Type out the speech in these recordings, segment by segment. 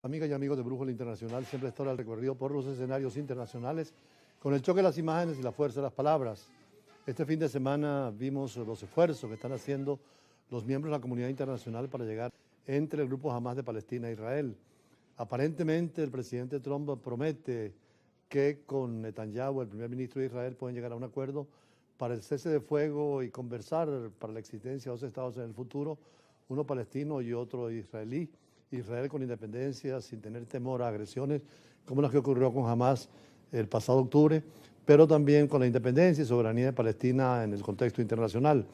Amigas y amigos de Brújula Internacional, siempre está el recorrido por los escenarios internacionales con el choque de las imágenes y la fuerza de las palabras. Este fin de semana vimos los esfuerzos que están haciendo los miembros de la comunidad internacional para llegar entre el grupo Hamás de Palestina e Israel. Aparentemente el presidente Trump promete que con Netanyahu, el primer ministro de Israel, pueden llegar a un acuerdo para el cese de fuego y conversar para la existencia de dos estados en el futuro, uno palestino y otro israelí. Israel con independencia, sin tener temor a agresiones, como las que ocurrió con Hamás el pasado octubre, pero también con la independencia y soberanía de Palestina en el contexto internacional.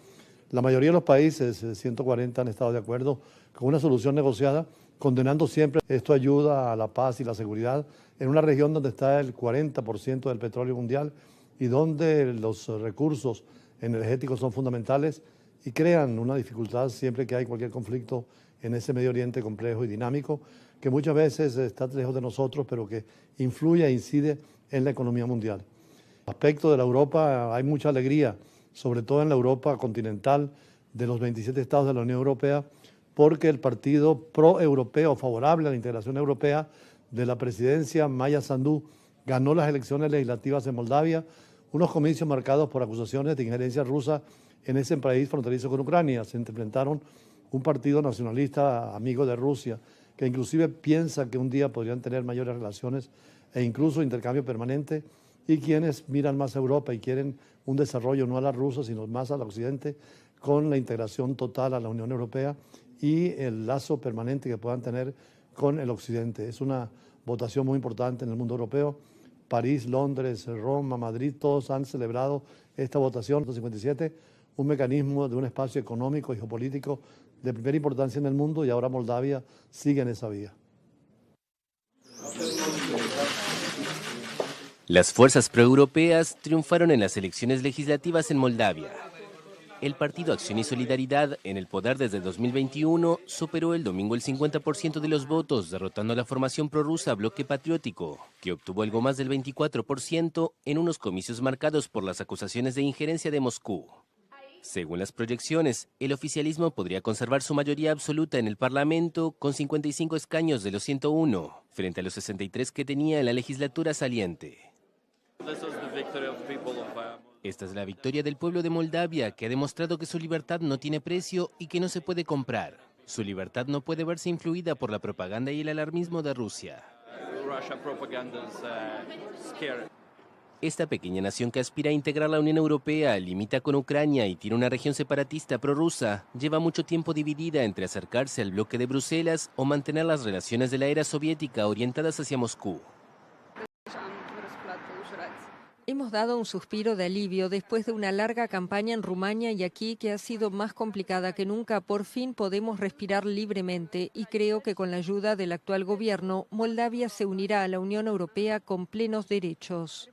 La mayoría de los países, 140, han estado de acuerdo con una solución negociada, condenando siempre. Esto ayuda a la paz y la seguridad en una región donde está el 40% del petróleo mundial y donde los recursos energéticos son fundamentales y crean una dificultad siempre que hay cualquier conflicto en ese Medio Oriente complejo y dinámico, que muchas veces está lejos de nosotros, pero que influye e incide en la economía mundial. En el aspecto de la Europa hay mucha alegría, sobre todo en la Europa continental de los 27 estados de la Unión Europea, porque el partido pro-europeo, favorable a la integración europea de la presidencia Maya Sandu, ganó las elecciones legislativas en Moldavia, unos comicios marcados por acusaciones de injerencia rusa en ese país fronterizo con Ucrania. Se enfrentaron un partido nacionalista amigo de Rusia, que inclusive piensa que un día podrían tener mayores relaciones e incluso intercambio permanente, y quienes miran más a Europa y quieren un desarrollo no a la rusa, sino más al occidente, con la integración total a la Unión Europea y el lazo permanente que puedan tener con el occidente. Es una votación muy importante en el mundo europeo. París, Londres, Roma, Madrid, todos han celebrado esta votación, 157, un mecanismo de un espacio económico y geopolítico de primera importancia en el mundo, y ahora Moldavia sigue en esa vía. Las fuerzas proeuropeas triunfaron en las elecciones legislativas en Moldavia. El partido Acción y Solidaridad, en el poder desde 2021, superó el domingo el 50% de los votos, derrotando a la formación prorrusa Bloque Patriótico, que obtuvo algo más del 24% en unos comicios marcados por las acusaciones de injerencia de Moscú. Según las proyecciones, el oficialismo podría conservar su mayoría absoluta en el Parlamento con 55 escaños de los 101, frente a los 63 que tenía en la legislatura saliente. Esta es la victoria del pueblo de Moldavia, que ha demostrado que su libertad no tiene precio y que no se puede comprar. Su libertad no puede verse influida por la propaganda y el alarmismo de Rusia. Esta pequeña nación que aspira a integrar la Unión Europea, limita con Ucrania y tiene una región separatista prorrusa, lleva mucho tiempo dividida entre acercarse al bloque de Bruselas o mantener las relaciones de la era soviética orientadas hacia Moscú. Hemos dado un suspiro de alivio después de una larga campaña en Rumania y aquí que ha sido más complicada que nunca. Por fin podemos respirar libremente y creo que con la ayuda del actual gobierno, Moldavia se unirá a la Unión Europea con plenos derechos.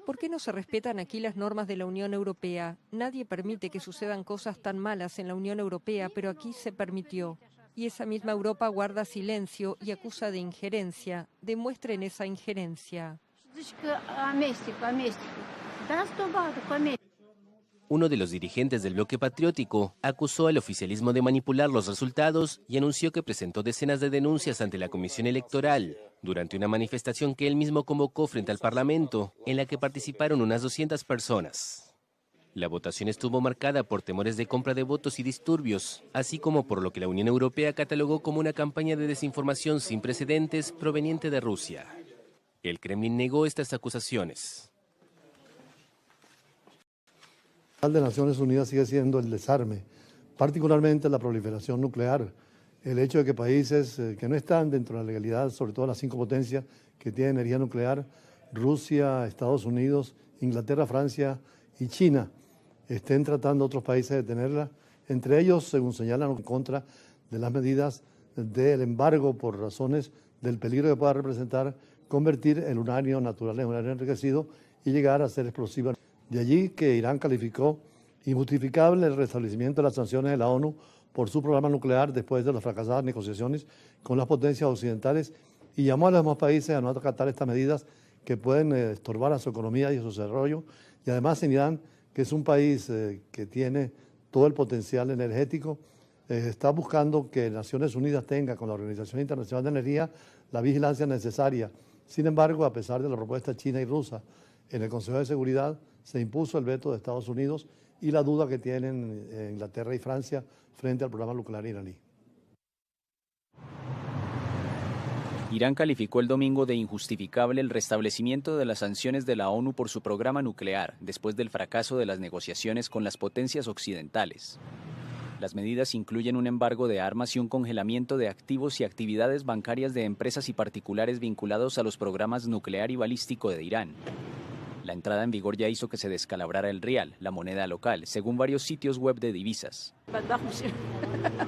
¿Por qué no se respetan aquí las normas de la Unión Europea? Nadie permite que sucedan cosas tan malas en la Unión Europea, pero aquí se permitió. Y esa misma Europa guarda silencio y acusa de injerencia. Demuestren esa injerencia. Uno de los dirigentes del bloque patriótico acusó al oficialismo de manipular los resultados y anunció que presentó decenas de denuncias ante la Comisión Electoral durante una manifestación que él mismo convocó frente al Parlamento, en la que participaron unas 200 personas. La votación estuvo marcada por temores de compra de votos y disturbios, así como por lo que la Unión Europea catalogó como una campaña de desinformación sin precedentes proveniente de Rusia. El Kremlin negó estas acusaciones. El de Naciones Unidas sigue siendo el desarme, particularmente la proliferación nuclear. El hecho de que países que no están dentro de la legalidad, sobre todo las 5 potencias que tienen energía nuclear, Rusia, Estados Unidos, Inglaterra, Francia y China, estén tratando otros países de tenerla, entre ellos, según señalan, en contra de las medidas del embargo por razones del peligro que pueda representar convertir el uranio natural en uranio enriquecido y llegar a ser explosiva. De allí que Irán calificó injustificable el restablecimiento de las sanciones de la ONU por su programa nuclear después de las fracasadas negociaciones con las potencias occidentales y llamó a los demás países a no acatar estas medidas que pueden estorbar a su economía y a su desarrollo. Y además en Irán, que es un país que tiene todo el potencial energético, está buscando que Naciones Unidas tenga con la Organización Internacional de Energía la vigilancia necesaria. Sin embargo, a pesar de la propuesta china y rusa, en el Consejo de Seguridad se impuso el veto de Estados Unidos y la duda que tienen Inglaterra y Francia frente al programa nuclear iraní. Irán calificó el domingo de injustificable el restablecimiento de las sanciones de la ONU por su programa nuclear, después del fracaso de las negociaciones con las potencias occidentales. Las medidas incluyen un embargo de armas y un congelamiento de activos y actividades bancarias de empresas y particulares vinculados a los programas nuclear y balístico de Irán. La entrada en vigor ya hizo que se descalabrara el rial, la moneda local, según varios sitios web de divisas.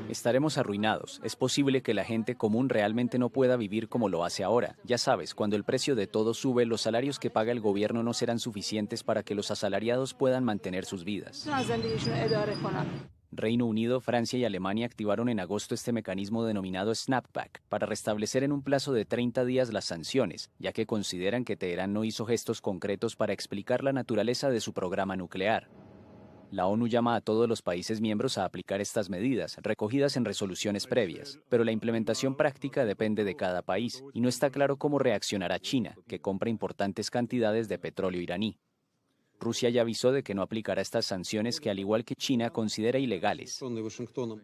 Estaremos arruinados. Es posible que la gente común realmente no pueda vivir como lo hace ahora. Ya sabes, cuando el precio de todo sube, los salarios que paga el gobierno no serán suficientes para que los asalariados puedan mantener sus vidas. Reino Unido, Francia y Alemania activaron en agosto este mecanismo denominado snapback para restablecer en un plazo de 30 días las sanciones, ya que consideran que Teherán no hizo gestos concretos para explicar la naturaleza de su programa nuclear. La ONU llama a todos los países miembros a aplicar estas medidas, recogidas en resoluciones previas, pero la implementación práctica depende de cada país, y no está claro cómo reaccionará China, que compra importantes cantidades de petróleo iraní. Rusia ya avisó de que no aplicará estas sanciones que, al igual que China, considera ilegales.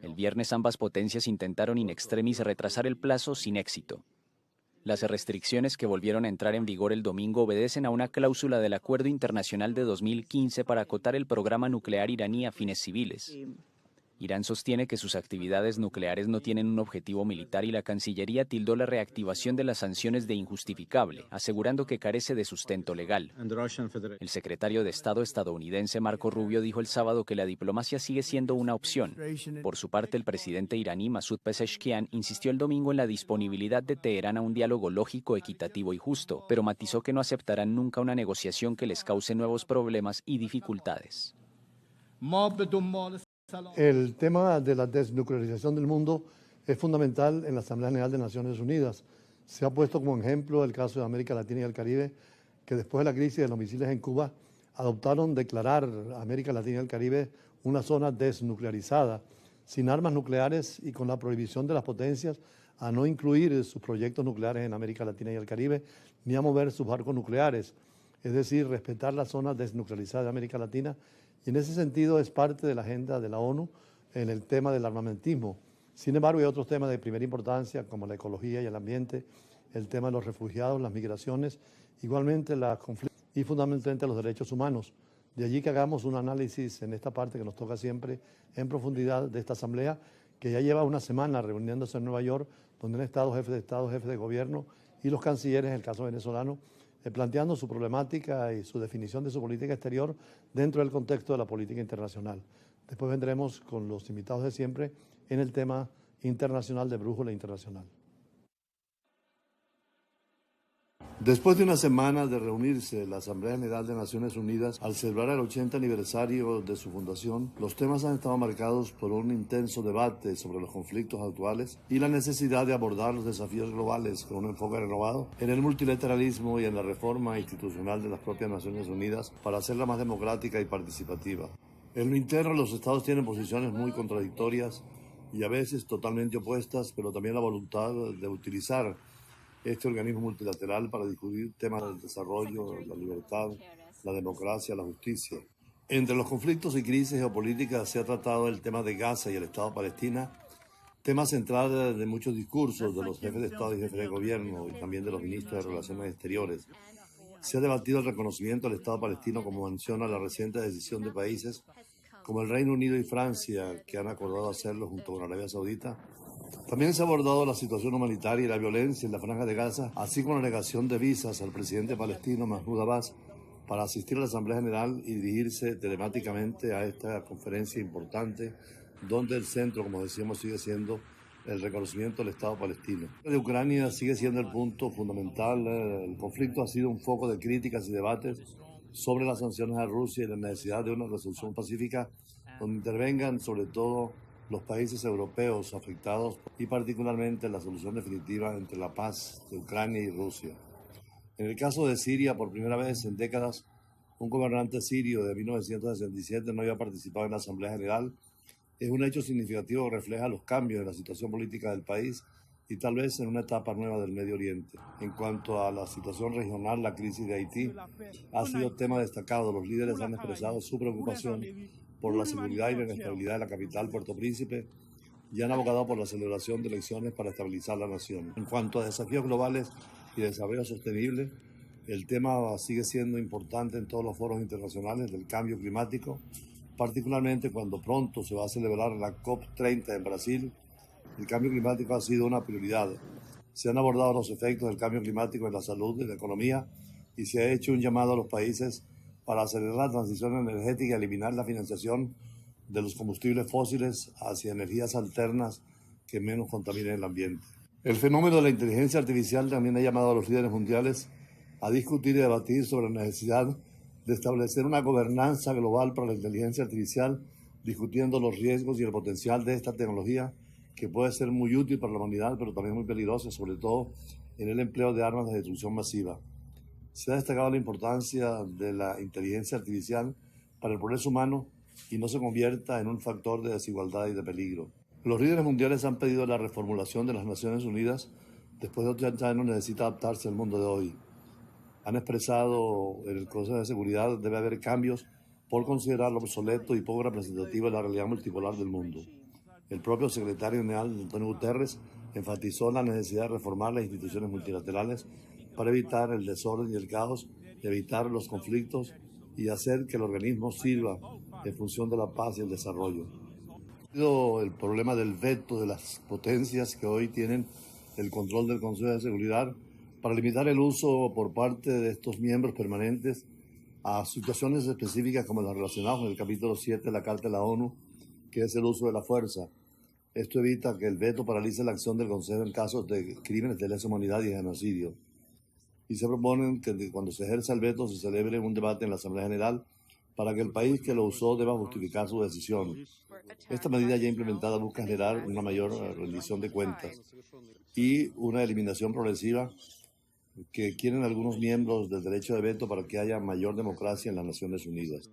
El viernes ambas potencias intentaron in extremis retrasar el plazo sin éxito. Las restricciones que volvieron a entrar en vigor el domingo obedecen a una cláusula del Acuerdo Internacional de 2015 para acotar el programa nuclear iraní a fines civiles. Irán sostiene que sus actividades nucleares no tienen un objetivo militar y la Cancillería tildó la reactivación de las sanciones de injustificable, asegurando que carece de sustento legal. El secretario de Estado estadounidense Marco Rubio dijo el sábado que la diplomacia sigue siendo una opción. Por su parte, el presidente iraní Masoud Pezeshkian insistió el domingo en la disponibilidad de Teherán a un diálogo lógico, equitativo y justo, pero matizó que no aceptarán nunca una negociación que les cause nuevos problemas y dificultades. El tema de la desnuclearización del mundo es fundamental en la Asamblea General de Naciones Unidas. Se ha puesto como ejemplo el caso de América Latina y el Caribe, que después de la crisis de los misiles en Cuba, adoptaron declarar a América Latina y el Caribe una zona desnuclearizada, sin armas nucleares y con la prohibición de las potencias a no incluir sus proyectos nucleares en América Latina y el Caribe, ni a mover sus barcos nucleares. Es decir, respetar la zona desnuclearizada de América Latina. Y en ese sentido es parte de la agenda de la ONU en el tema del armamentismo. Sin embargo, hay otros temas de primera importancia como la ecología y el ambiente, el tema de los refugiados, las migraciones, igualmente los conflictos y fundamentalmente los derechos humanos. De allí que hagamos un análisis en esta parte que nos toca siempre en profundidad de esta asamblea, que ya lleva una semana reuniéndose en Nueva York, donde han estado jefes de Estado, jefes de gobierno y los cancilleres, en el caso venezolano, planteando su problemática y su definición de su política exterior dentro del contexto de la política internacional. Después vendremos con los invitados de siempre en el tema internacional de brújula internacional. Después de una semana de reunirse la Asamblea General de Naciones Unidas al celebrar el 80 aniversario de su fundación, los temas han estado marcados por un intenso debate sobre los conflictos actuales y la necesidad de abordar los desafíos globales con un enfoque renovado en el multilateralismo y en la reforma institucional de las propias Naciones Unidas para hacerla más democrática y participativa. En lo interno, los estados tienen posiciones muy contradictorias y a veces totalmente opuestas, pero también la voluntad de utilizar este organismo multilateral para discutir temas del desarrollo, la libertad, la democracia, la justicia. Entre los conflictos y crisis geopolíticas se ha tratado el tema de Gaza y el Estado Palestina, tema central de muchos discursos de los jefes de Estado y jefes de gobierno y también de los ministros de Relaciones Exteriores. Se ha debatido el reconocimiento del Estado palestino, como menciona la reciente decisión de países como el Reino Unido y Francia, que han acordado hacerlo junto con Arabia Saudita. También se ha abordado la situación humanitaria y la violencia en la Franja de Gaza, así como la negación de visas al presidente palestino Mahmoud Abbas para asistir a la Asamblea General y dirigirse telemáticamente a esta conferencia importante, donde el centro, como decíamos, sigue siendo el reconocimiento del Estado palestino. De Ucrania sigue siendo el punto fundamental. El conflicto ha sido un foco de críticas y debates sobre las sanciones a Rusia y la necesidad de una resolución pacífica donde intervengan sobre todo los países europeos afectados y particularmente la solución definitiva entre la paz de Ucrania y Rusia. En el caso de Siria, por primera vez en décadas, un gobernante sirio de 1967 no había participado en la Asamblea General Es un hecho significativo que refleja los cambios en la situación política del país y tal vez en una etapa nueva del Medio Oriente. En cuanto a la situación regional, la crisis de Haití ha sido tema destacado. Los líderes han expresado su preocupación por la seguridad y la inestabilidad de la capital, Puerto Príncipe, y han abogado por la celebración de elecciones para estabilizar la nación. En cuanto a desafíos globales y desarrollo sostenible, el tema sigue siendo importante en todos los foros internacionales del cambio climático, particularmente cuando pronto se va a celebrar la COP30 en Brasil. El cambio climático ha sido una prioridad. Se han abordado los efectos del cambio climático en la salud y la economía y se ha hecho un llamado a los países para acelerar la transición energética y eliminar la financiación de los combustibles fósiles hacia energías alternas que menos contaminen el ambiente. El fenómeno de la inteligencia artificial también ha llamado a los líderes mundiales a discutir y debatir sobre la necesidad de establecer una gobernanza global para la inteligencia artificial, discutiendo los riesgos y el potencial de esta tecnología, que puede ser muy útil para la humanidad, pero también muy peligrosa, sobre todo en el empleo de armas de destrucción masiva. Se ha destacado la importancia de la inteligencia artificial para el progreso humano y no se convierta en un factor de desigualdad y de peligro. Los líderes mundiales han pedido la reformulación de las Naciones Unidas. Después de 80 años necesita adaptarse al mundo de hoy. Han expresado en el Consejo de Seguridad debe haber cambios por considerarlo obsoleto y poco representativo de la realidad multipolar del mundo. El propio secretario general, Antonio Guterres, enfatizó la necesidad de reformar las instituciones multilaterales para evitar el desorden y el caos, evitar los conflictos y hacer que el organismo sirva en función de la paz y el desarrollo. El problema del veto de las potencias que hoy tienen el control del Consejo de Seguridad para limitar el uso por parte de estos miembros permanentes a situaciones específicas como las relacionadas con el capítulo 7 de la Carta de la ONU, que es el uso de la fuerza. Esto evita que el veto paralice la acción del Consejo en casos de crímenes de lesa humanidad y genocidio. Y se proponen que cuando se ejerza el veto se celebre un debate en la Asamblea General para que el país que lo usó deba justificar su decisión. Esta medida ya implementada busca generar una mayor rendición de cuentas y una eliminación progresiva que quieren algunos miembros del derecho de veto para que haya mayor democracia en las Naciones Unidas.